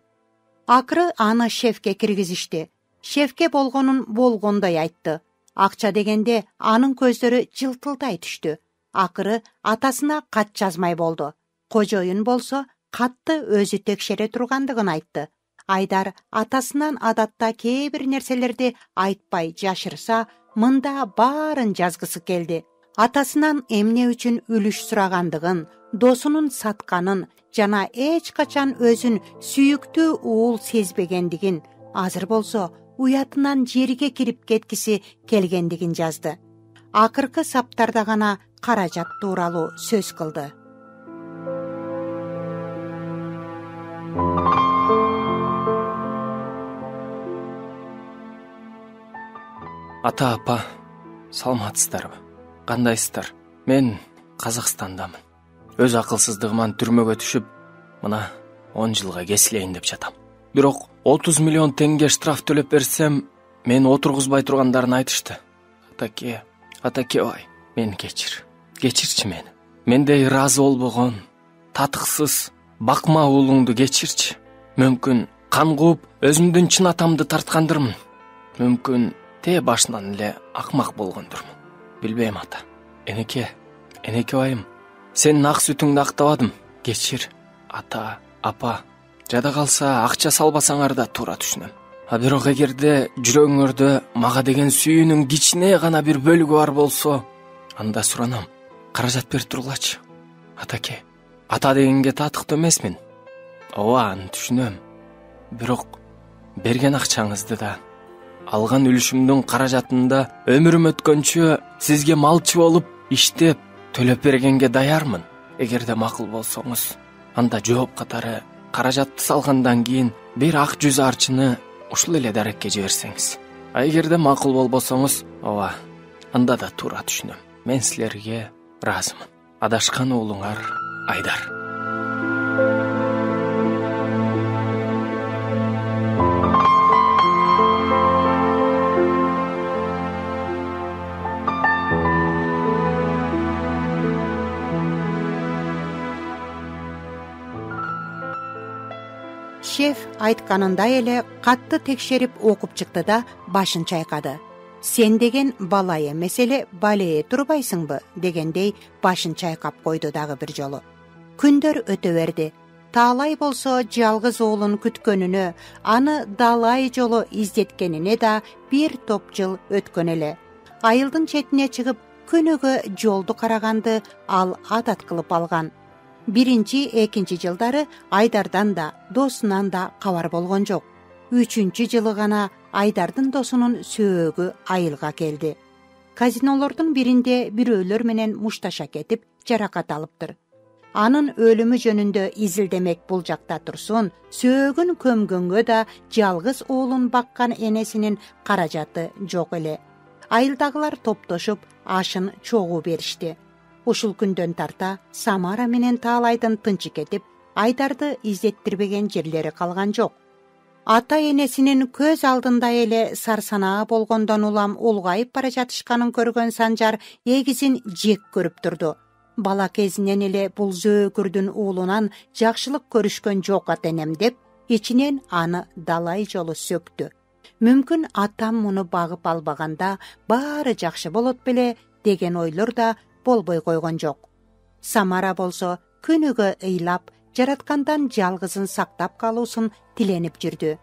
[SPEAKER 1] Акыры аны шефке киргизишти. Шефке болгонун болгондой айтты. Акча дегенде анын көздөрү жылтылдай түштү. Акыры атасына кат жазмай болду. Кожоюн болсо катты өзү текшере тургандыгын айтты. Айдар атасынан адатта кээ бир нерселерди айтпай жашырса, мында баарын жазгысы келди. Атасынан эмне үчүн үлүш сурагандыгын, досунун сатканын жана эч качан өзүн сүйүктүү уул сезбегендигин, азыр болсо уятынан жерге кирип кеткиси келгендигин жазды. Акыркы саптарда гана каражат тууралуу сөз кылды.
[SPEAKER 7] Ата, апа, саламатсыздарбы? Кандайсыздар? Мен Казакстандамын. Өз акылсыздыгыман түрмөгө түшүп, мына 10 жылга кесилейин деп жатам. Бирок 30 миллион теңге штраф төлөп берсем, мен отургузбай тургандарын айтышты. Атаке бай, мени кечирчи мени. Мендей ыраазы болбогон, татыксыз, бакма уулуңду кечирчи. Мүмкүн кан кууп, өзүмдүн чын атамды тарткандырмын. Мүмкүн те башынан эле акмак болгондурмун. Билбейм ата. Энеке байым, сенин ак сүтүңдү актабадым. Кечир, ата, апа. Жада калса акча салбасаңар да туура түшүнөм. Бирок эгерде жүрөгүңөрдө мага деген сүйүүнүн кичине гана бир бөлүгү бар болсо, анда суранам. Каражат берип тургулачы. Атаке, ата дегенге татыктуу эмесмин. Ооба, аны түшүнөм. Бирок берген акчаңызды да, алган үлүшүмдүн каражатында өмүрүм өткөнчө сизге малчы болуп, иштеп, төлөп бергенге даярмын. Эгерде макул болсоңуз, анда жооп катары каражатты салгандан кийин бир ак жүз арчыны ушул эле дарекке жиберсеңиз. Эгерде макул болбосоңуз, ооба, анда да туура түшүнөм. Мен силерге ыраазымын. Адашкан уулуңар Айдар.
[SPEAKER 1] Шеф айтканындай эле катты текшерип окуп чыкты да башын чайкады. Сен деген бала эмес эле балее турбайсыңбы дегендей башын чайкап койду дагы бир жолу. Күндөр өтө берди. Таалай болсо жалгыз уулун күткөнүнө, аны далай жолу издеткенине да бир топ жыл өткөн эле. Айылдын четине чыгып күнүгө жолду караганды ал адат кылып алган. Биринчи, экинчи жылдары Айдардан да, досунан да кабар болгон жок. 3-чү жылы гана Айдардын досунун сөөгү айылга келди. Казинолордун биринде бирөөлөр менен мушташа кетип, жаракат алыптыр. Анын өлүмү жөнүндө изилдемек бул жакта турсун, сөөгүн көмгөнгө да жалгыз уулун баккан энесинин каражаты жок эле. Айылдагылар топтошуп, ашын чогуу беришти. Ушул күндөн тарта Самара менен Таалайдын тынчы кетип, Айдарды издеттирбеген жерлери калган жок. ата энесинин көз алдында эле сарсанаа болгондон улам улгайып бара жатышканын көргөн Санжар эгизин жек көрүп турду. Бала кезинен эле бул зөөкүрдүн уулунан жакшылык көрүшкөн жок ата-энем деп, ичинен аны далай жолу сөктү. Мүмкүн атам муну багып албаганда баары жакшы болот беле деген ойлор да болбой койгон жок. Самара болсо күнүгө ыйлап, жараткандан жалгызын сактап калуусун тиленип жүрдү.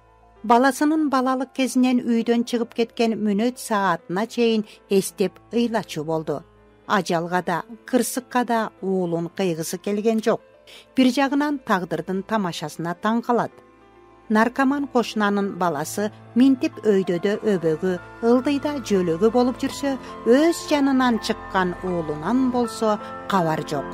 [SPEAKER 1] Баласынын балалык кезинен үйдөн чыгып кеткен мүнөт саатына чейин эстеп ыйлачу болду. Ажалга да, кырсыкка да уулун кыйгысы келген жок. Бир жагынан тагдырдын тамашасына таң калат. Наркоман кошунанын баласы минтип өйдөдө өбөгү, ылдыйда жөлөгү болуп жүрсө, өз жанынан чыккан уулунан болсо кабар жок.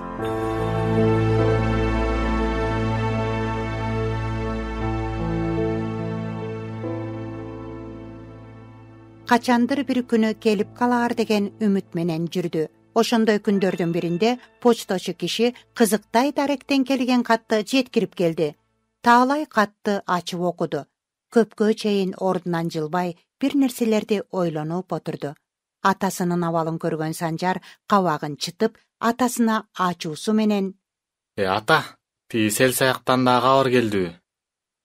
[SPEAKER 1] Качандыр бир күнү келип калаар деген үмүт менен жүрдү. Ошондой күндөрдүн биринде почточу киши кызыктай даректен келген катты жеткирип келди. Таалай катты ачып окуду. Көпкө чейин ордунан жылбай, бир нерселерди ойлонуп отурду. Атасынын абалын көргөн Санжар кабагын чытып, атасына ачуусу менен:
[SPEAKER 7] Ата, тиги сел саяктан да кабар келдиби?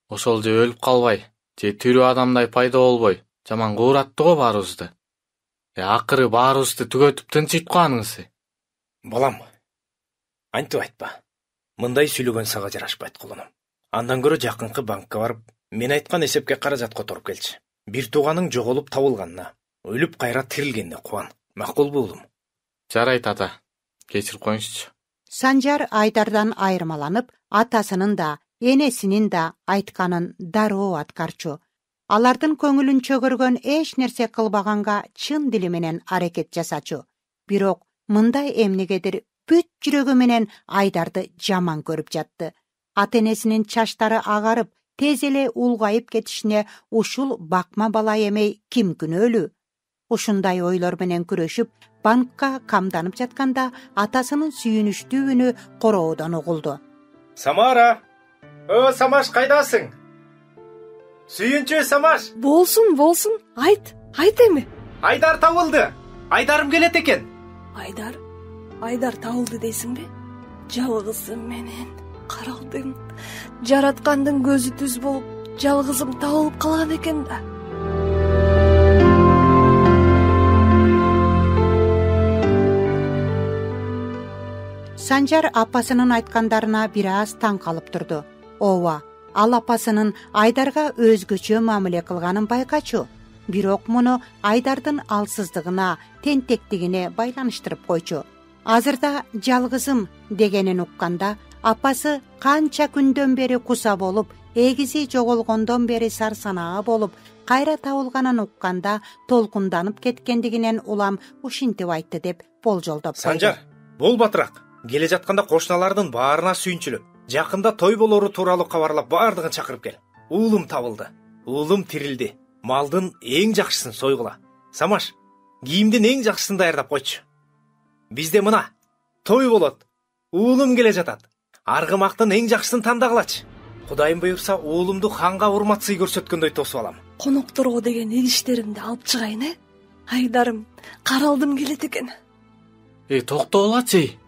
[SPEAKER 7] Ошол же өлүп калбай, же тирүү адамдай пайда болбой, жаман кууратты го баарыбызды. Акыры баарыбызды түгөтүп тынчыйтып калыңызсы.
[SPEAKER 3] Балам, антип айтпа. Мындай сүйлөгөн сага жарашпайт кулунум. Андан көрө жакынкы банкка барып, мен айткан эсепке каражат которуп келчи. Бир тууганың жоголуп табылганына, өлүп кайра тирилгенине кубан. Макулбу уулум?
[SPEAKER 7] Жарайт ата, кечирип коюңузчу.
[SPEAKER 1] Санжар Айдардан айырмаланып, атасынын да, энесинин да айтканын дароо аткарчу. Алардын көңүлүн чөгөргөн эч нерсе кылбаганга чын дили менен аракет жасачу. Бирок мындай эмнегедир бүт жүрөгү менен Айдарды жаман көрүп жатты. Ата-энесинин чачтары агарып, тез эле улгайып кетишине ушул бакма бала эмей ким күнөөлүү? Ушундай ойлор менен күрөшүп, банкка камданып жатканда атасынын сүйүнүчтүү үнү короодон угулду.
[SPEAKER 3] Самара! Самаш, кайдасың? Сүйүнчү Самаш!
[SPEAKER 2] Болсун, айт эми.
[SPEAKER 3] Айдар табылды. Айдарым келет экен.
[SPEAKER 2] Айдар табылды дейсиңби? Жалгызым менен каралдым. Жараткандын көзү түз болуп, жалгызым табылып калган экен да.
[SPEAKER 1] Санжар апасынын айткандарына бир аз таң калып турду. Ооба, ал апасынын Айдарга өзгөчө мамиле кылганын байкачу. Бирок муну Айдардын алсыздыгына, тентектигине байланыштырып койчу. Азырда жалгызым дегенин укканда, апасы канча күндөн бери куса болуп, эгизи жоголгондон бери сарсанаа болуп, кайра табылганын укканда толкунданып кеткендигинен улам ушинтип айтты деп болжолдоп койду.
[SPEAKER 3] Санжар, бол батыраак. Келе жатканда кошуналардын баарына сүйүнчүлүп, жакында той болору тууралуу кабарлап баардыгын чакырып кел. Уулум табылды. Уулум тирилди. Малдын эң жакшысын сойгула. Самаш, кийимдин эң жакшысын даярдап койчу. Бизде мына той болот. Уулум келе жатат. Аргымактын эң жакшысын тандагылачы. Кудайым буйрса, уулумду ханга урмат сый көрсөткөндөй тосуп алам.
[SPEAKER 2] Конокторго деген идиштеримди алып чыгайын, Айдарым, каралдым келет экен.
[SPEAKER 7] Токтогулачы.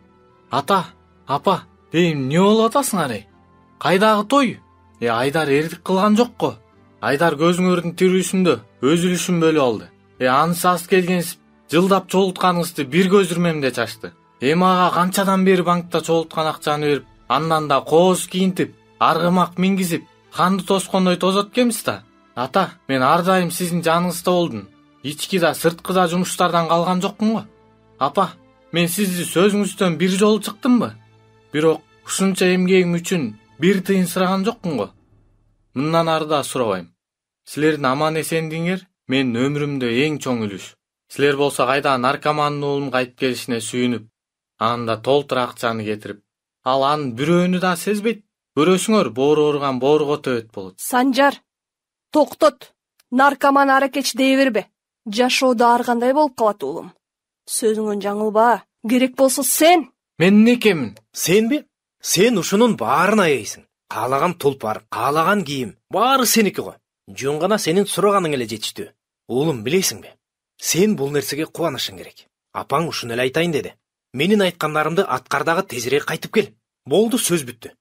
[SPEAKER 7] Ата, апа, эмне болуп атасыңар? Кайдагы той? Айдар эрдик кылган жокко. Айдар көзүңөрдүн тирүүсүндө өзүлүшүн бөлүп алды. Анысы аз келгенсип, жылдап чогултканыңызды бир көзүрмемде чачты. Ага канчадан бери банкта чогулткан акчаны берип, андан да кооз кийинтип, аргымак мингизип, канды тоскондой тозот экенбиз да. Ата, мен ар дайым сиздин жаныңызда болдум. Ички да сырткы да жумуштардан калган жокмун го. Апа, мен сизди сөзүңүздөн бир жолу чыктымбы? Бирок ушунча эмгегим үчүн бир тыйын сураган жокмун го. Мындан ары да сурабайм. Силердин аман эсендигиңер мен өмүрүмдө эң чоң үлүш. Силер болсо кайда наркомандын уулум кайтып келишине сүйүнүп, анда толтура акчаны кетирип, ал анын бирөөнү да сезбейт. Көрөсүңөр, боору ооруган бооруга төбөт болот.
[SPEAKER 2] Санжар, токтот. Наркоман аракеч дей бербе. Жашоодо ар кандай болуп калат уулум. Сөзүңөн жаңылба. Керек болсо сен.
[SPEAKER 7] Мен эмне экенмин?
[SPEAKER 3] Сенби? Сен ушунун баарына ээсиң. Каалаган тулпар, каалаган кийим, баары сеники го. Жөн гана сенин сураганың эле жетиштүү. Уулум, билесиңби? Сен бул нерсеге кубанышың керек. Апаң ушуну эле айтайын деди. Менин айткандарымды аткар дагы тезирээк кайтып кел. Болду, сөз бүттү.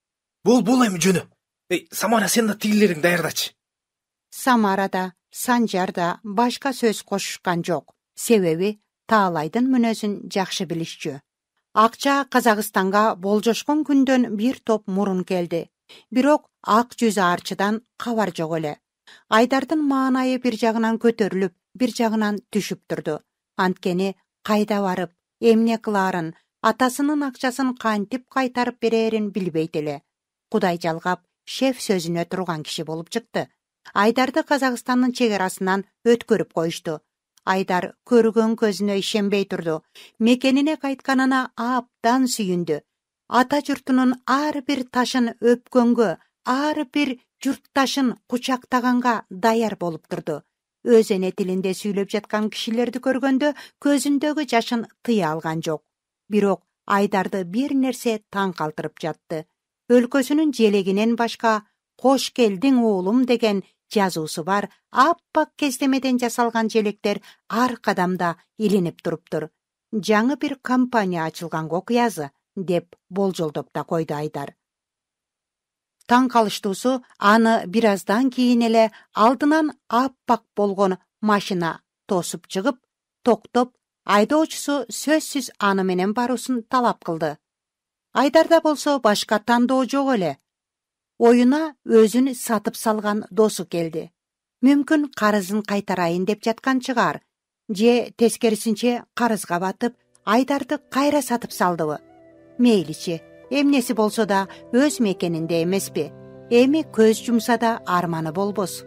[SPEAKER 3] Бол эми жөнө. Самара, сен да тигилериңди даярдачы.
[SPEAKER 1] Самара да, Санжар да башка сөз кошушкан жок. Себеби Таалайдын мүнөзүн жакшы билишчү. Акча Казакстанга болжошкон күндөн бир топ мурун келди. Бирок ак жүз арчыдан кабар жок эле. Айдардын маанайы бир жагынан көтөрүлүп, бир жагынан түшүп турду. Анткени кайда барып, эмне кылаарын, атасынын акчасын кантип кайтарып берерин билбейт эле. Кудай жалгап, шеф сөзүнө турган киши болуп чыкты. Айдарды Казакстандын чегарасынан өткөрүп коюшту. Айдар көргөн көзүнө ишенбей турду. Мекенине кайтканына абдан сүйүндү. Ата журтунун ар бир ташын өпкөнгө, ар бир журтташын кучактаганга даяр болуп турду. Өз эне тилинде сүйлөп жаткан кишилерди көргөндө көзүндөгү жашын тыя алган жок. Бирок Айдарды бир нерсе таң калтырып жатты. Өлкөсүнүн желегинен башка «Кош келдиң уулум» деген жазуусу бар аппак кездемеден жасалган желектер ар кадамда илинип туруптур. Жаңы бир компания ачылганга окуязы, деп болжолдоп да койду Айдар. Таң калыштуусу, аны бир аздан кийин эле алдынан аппак болгон машина тосуп чыгып, токтоп, айдоочусу сөзсүз аны менен баруусун талап кылды. Айдарда болсо башка тандоо жок эле. Оюна өзүн сатып салган досу келди. Мүмкүн карызын кайтарайын деп жаткан чыгар. Же тескерисинче карызга батып, Айдарды кайра сатып салдыбы? Мейличи, эмнеси болсо да өз мекенинде эмеспи? Эми көз жумса да арманы болбос.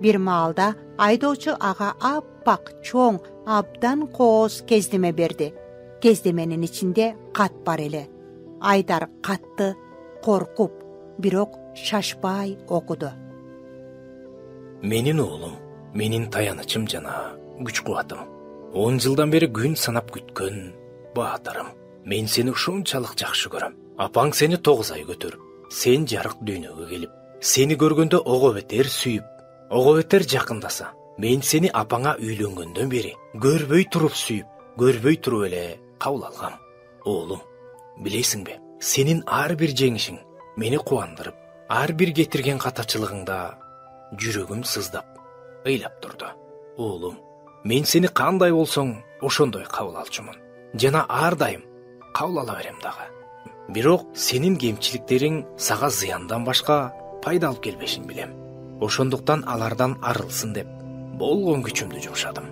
[SPEAKER 1] Бир маалда айдоочу ага аппак, чоң, абдан кооз кездеме берди. Кездеменин ичинде кат бар эле. Айдар катты, коркуп, бирок шашпай окуду.
[SPEAKER 3] Менин уулум, менин таянычым жана күч кубатым. 10 жылдан бери күн санап күткөн баатырым. Мен сени ушунчалык жакшы көрөм. Апаң сени 9 ай көтөрүп, сен жарык дүйнөгө келип, сени көргөндө ого бетер сүйүп, ого бетер жакындаса, мен сени апаңа үйлөнгөндөн бери көрбөй туруп сүйүп, көрбөй туруп эле кабыл алгам. Уулум, билесиңби, сенин ар бир жеңишиң мени кубандырып, ар бир кетирген катачылыгыңда жүрөгүм сыздап, ыйлап турду. Уулум, мен сени кандай болсоң, ошондой кабыл алчумун. Жана ар дайым кабыл ала берем дагы. Бирок сенин кемчиликтериң сага зыяндан башка пайда алып келбешин билем. Ошондуктан алардан арылсын деп болгон күчүмдү жумшадым.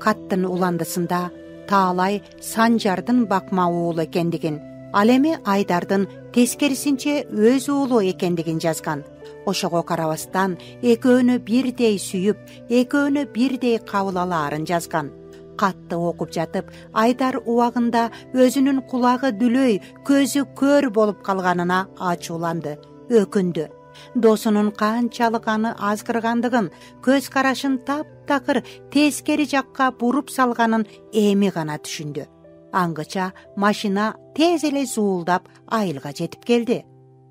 [SPEAKER 1] Каттын уландысында Таалай Санжардын бакма уулу экендигин, ал эми Айдардын тескерисинче өз уулу экендигин жазган. Ошого карабастан экөөнү бирдей сүйүп, экөөнү бирдей кабыл алаарын жазган. Катты окуп жатып, Айдар убагында өзүнүн кулагы дүлөй, көзү көр болуп калганына ачууланды, өкүндү. Досунун канчалык аны азгыргандыгын, көз карашын таптакыр тескери жакка буруп салганын эми гана түшүндү. Аңгыча машина тез эле зуулдап айылга жетип келди.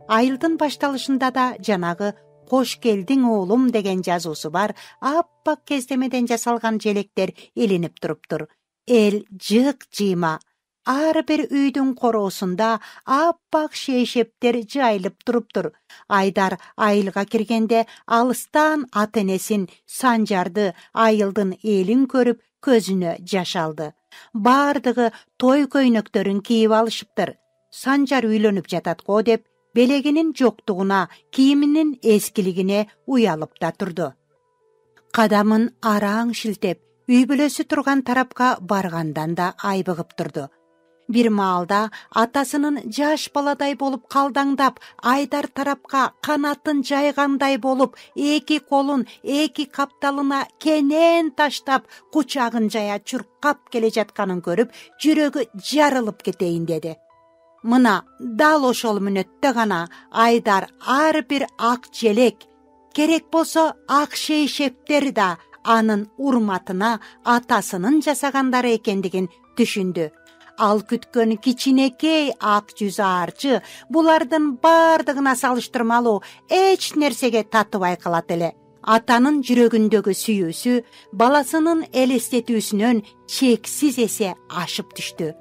[SPEAKER 1] Айылдын башталышында да жанагы «Кош келдиң уулум» деген жазуусу бар аппак кездемеден жасалган желектер илинип туруптур. Эл жык жыйма. Ар бир үйдүн короосунда аппак шейшептер жайылып туруптур. Айдар айылга киргенде алыстан ата-энесин, Санжарды, айылдын элин көрүп көзүнө жаш алды. Бардыгы той көйнөктөрүн кийип алышыптыр. Санжар үйлөнүп жатат го деп белегинин жоктугуна, кийиминин эскилигине уялып да турду. Кадамын араң шилтеп, үй бүлөсү турган тарапка баргандан да айбыгып турду. Бир маалда атасынын жаш баладай болуп калдаңдап, Айдар тарапка канатын жайгандай болуп, эки колун эки капталына кенен таштап, кучагын жая чуркап келе жатканын көрүп, жүрөгү жарылып кетейин деди. Мына дал ошол мүнөттө гана Айдар ар бир ак желек, керек болсо ак шейшептер да анын урматына атасынын жасагандары экендигин түшүндү. Ал күткөн кичинекей ак жүз аарчы булардын бардыгына салыштырмалуу эч нерсеге татыбай калат эле. Атанын жүрөгүндөгү сүйүүсү баласынын элестетүүсүнөн чексиз эсе ашып түштү.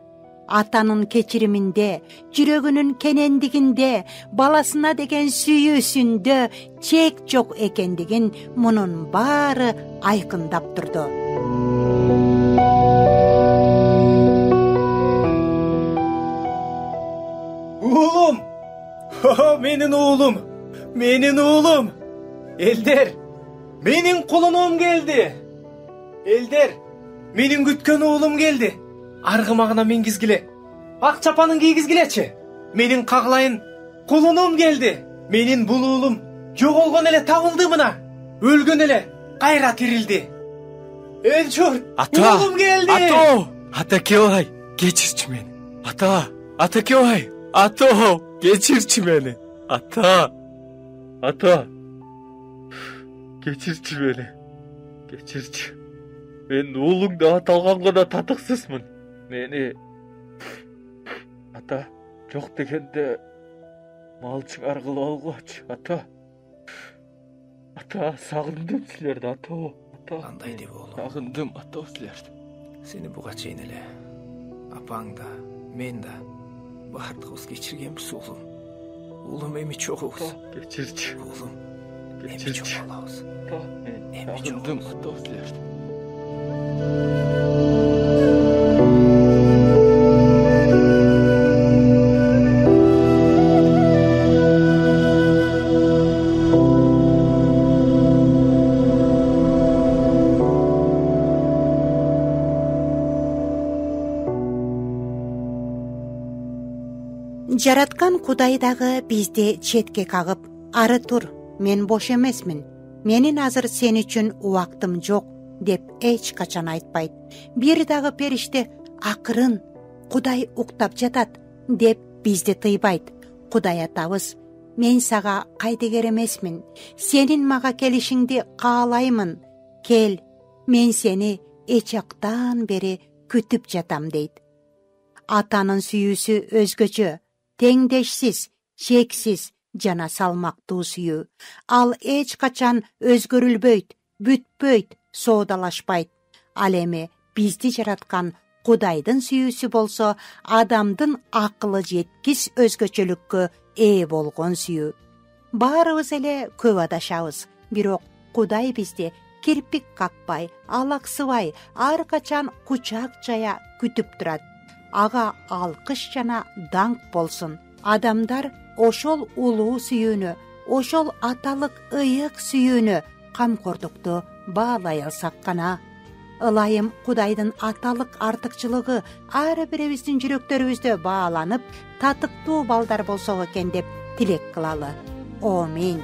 [SPEAKER 1] Атанын кечириминде, жүрөгүнүн кенендигинде, баласына деген сүйүүсүндө чек жок экендигин мунун баары айкындап турду.
[SPEAKER 3] Уулум! Менин уулум! Менин уулум! Элдер, менин кулунум келди. Элдер, менин күткөн уулум келди. Аргымагына мингизгиле. Ак чапанын кийгизгилечи. Менин каглайын кулунум келди. Менин бул уулум жоголгон эле табылды мына. Өлгөн эле кайра тирилди. Эл журт, уулум келди.
[SPEAKER 7] Ата келбай, кечирчи мени. Ата келбай. Ата, кечирчи мени. Ата. Кечирчи мени. Кечирчи. Мен уулуңду аталганга да татыксызмын. Мени ата жок дегенде малчыңар кылып алгылачы. Ата, сагындым силерди, ата.
[SPEAKER 3] Кандай деп уулум?
[SPEAKER 7] Сагындым ата силерди.
[SPEAKER 3] Сени буга чейин эле апаң да, мен да бардыгыбыз кечиргенбиз уулум. Уулум эми чогубуз.
[SPEAKER 7] Кечирчи.
[SPEAKER 3] Уулум, эми
[SPEAKER 7] Кечирчи.
[SPEAKER 3] чогулабыз.
[SPEAKER 7] Мен сагындым ата силерди.
[SPEAKER 1] Жараткан Кудай дагы бизди четке кагып, ары тур, мен бош эмесмин, менин азыр сен үчүн убактым жок деп эч качан айтпайт. Бир дагы периште акырын Кудай уктап жатат деп бизди тыйбайт. Кудай атабыз, мен сага кайдыгер эмесмин, сенин мага келишиңди каалаймын. Кел, мен сени эчактан бери күтүп жатам дейт. Атанын сүйүүсү өзгөчө, теңдешсиз, чексиз жана салмактуу сүйүү. Ал эч качан өзгөрүлбөйт, бүтпөйт, соодалашпайт. Ал эми бизди жараткан Кудайдын сүйүүсү болсо, адамдын акылы жеткис өзгөчөлүккө ээ болгон сүйүү. Баарыбыз эле көп адашабыз, бирок Кудай бизди кирпик какпай, алаксыбай, ар качан кучак жая күтүп турат. Ага алкыш жана даңк болсун. Адамдар ошол улуу сүйүүнү, ошол аталык ыйык сүйүүнү, камкордукту баалай алсак гана. Ылайым Кудайдын аталык артыкчылыгы ар бирибиздин жүрөктөрүбүздө бааланып, татыктуу балдар болсок экен деп тилек кылалы. Аминь.